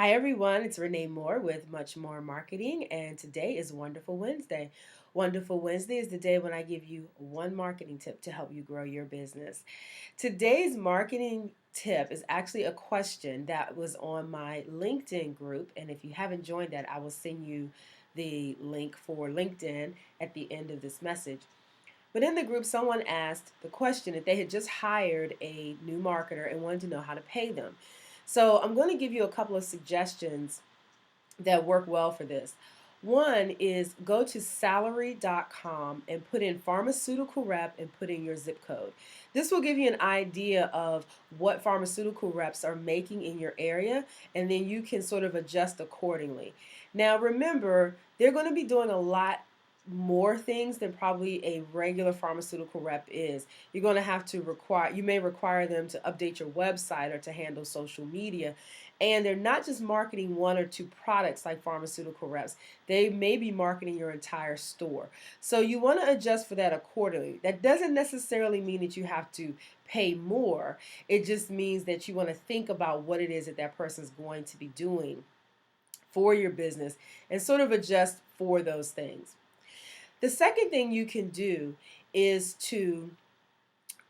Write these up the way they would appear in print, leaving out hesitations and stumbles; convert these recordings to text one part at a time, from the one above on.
Hi everyone, it's Renee Moore with Much More Marketing, and today is Wonderful Wednesday. Wonderful Wednesday is the day when I give you one marketing tip to help you grow your business. Today's marketing tip is actually a question that was on my LinkedIn group, and if you haven't joined that, I will send you the link for LinkedIn at the end of this message. But in the group, someone asked the question if they had just hired a new marketer and wanted to know how to pay them. So I'm going to give you a couple of suggestions that work well for this. One is go to salary.com and put in pharmaceutical rep and put in your zip code. This will give you an idea of what pharmaceutical reps are making in your area, and then you can sort of adjust accordingly. Now, remember, they're going to be doing a lot more things than probably a regular pharmaceutical rep is. You're going to have to you may require them to update your website or to handle social media. And they're not just marketing one or two products like pharmaceutical reps. They may be marketing your entire store. So you want to adjust for that accordingly. That doesn't necessarily mean that you have to pay more. It just means that you want to think about what it is that that person's going to be doing for your business and sort of adjust for those things. The second thing you can do is to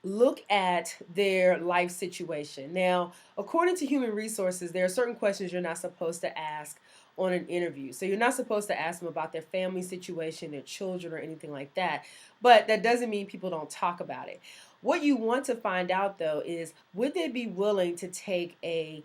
look at their life situation. Now, according to human resources, there are certain questions you're not supposed to ask on an interview. So you're not supposed to ask them about their family situation, their children, or anything like that. But that doesn't mean people don't talk about it. What you want to find out, though, is would they be willing to take a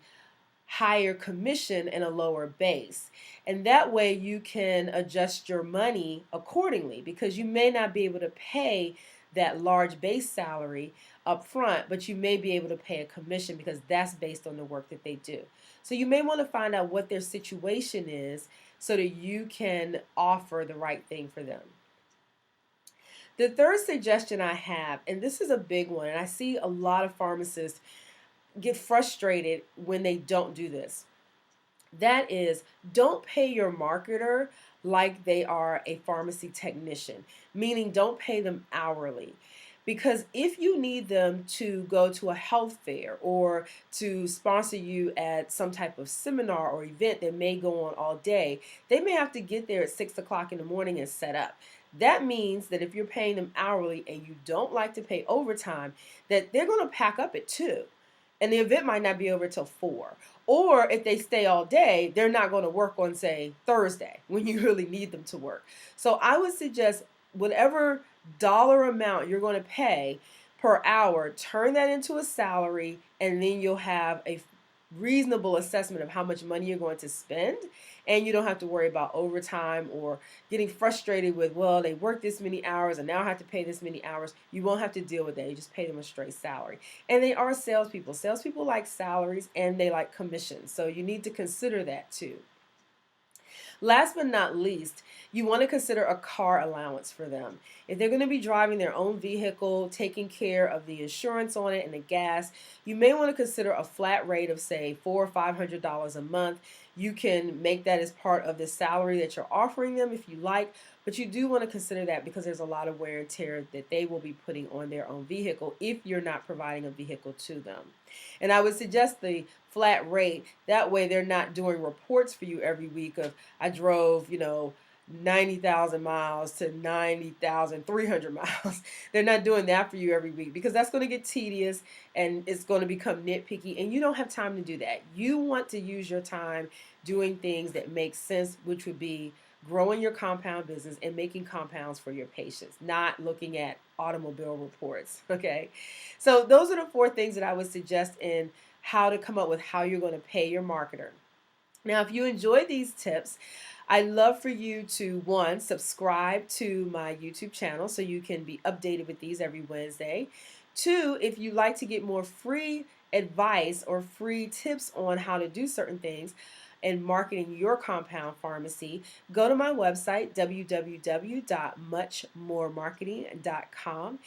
higher commission and a lower base? And that way you can adjust your money accordingly, because you may not be able to pay that large base salary up front, but you may be able to pay a commission because that's based on the work that they do. So you may want to find out what their situation is so that you can offer the right thing for them. The third suggestion I have, and this is a big one, and I see a lot of pharmacists get frustrated when they don't do this. That is, don't pay your marketer like they are a pharmacy technician, meaning don't pay them hourly. Because if you need them to go to a health fair or to sponsor you at some type of seminar or event that may go on all day, they may have to get there at 6 o'clock in the morning and set up. That means that if you're paying them hourly and you don't like to pay overtime, that they're going to pack up at 2 and the event might not be over till 4. Or if they stay all day, they're not going to work on, say, Thursday when you really need them to work. So I would suggest whatever dollar amount you're going to pay per hour, turn that into a salary, and then you'll have a reasonable assessment of how much money you're going to spend, and you don't have to worry about overtime or getting frustrated with, well, they work this many hours and now I have to pay this many hours. You won't have to deal with that. You just pay them a straight salary. And they are salespeople. Salespeople like salaries and they like commissions, so you need to consider that too. Last but not least, you want to consider a car allowance for them. If they're going to be driving their own vehicle, taking care of the insurance on it and the gas, you may want to consider a flat rate of, say, $400 or $500 a month. You can make that as part of the salary that you're offering them if you like, but you do want to consider that because there's a lot of wear and tear that they will be putting on their own vehicle if you're not providing a vehicle to them. And I would suggest the flat rate. That way they're not doing reports for you every week of I drove, 90,000 miles to 90,300 miles. They're not doing that for you every week because that's going to get tedious and it's going to become nitpicky, and you don't have time to do that. You want to use your time doing things that make sense, which would be growing your compound business and making compounds for your patients, not looking at automobile reports. Okay. So those are the 4 things that I would suggest in how to come up with how you're going to pay your marketer. Now, if you enjoy these tips, I'd love for you to, one, subscribe to my YouTube channel so you can be updated with these every Wednesday. 2, if you'd like to get more free advice or free tips on how to do certain things and marketing your compound pharmacy, go to my website, www.muchmoremarketing.com.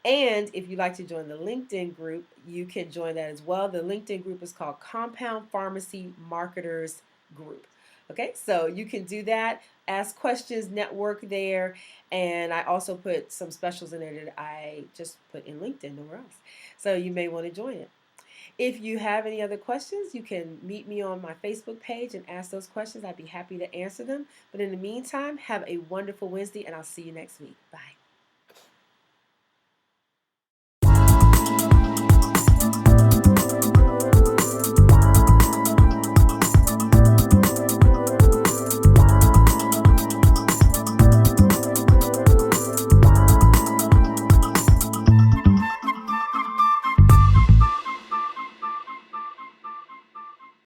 And if you'd like to join the LinkedIn group, you can join that as well. The LinkedIn group is called Compound Pharmacy Marketers Group. Okay, so you can do that, ask questions, network there, and I also put some specials in there that I just put in LinkedIn, nowhere else. So you may want to join it. If you have any other questions, you can meet me on my Facebook page and ask those questions. I'd be happy to answer them. But in the meantime, have a wonderful Wednesday, and I'll see you next week. Bye.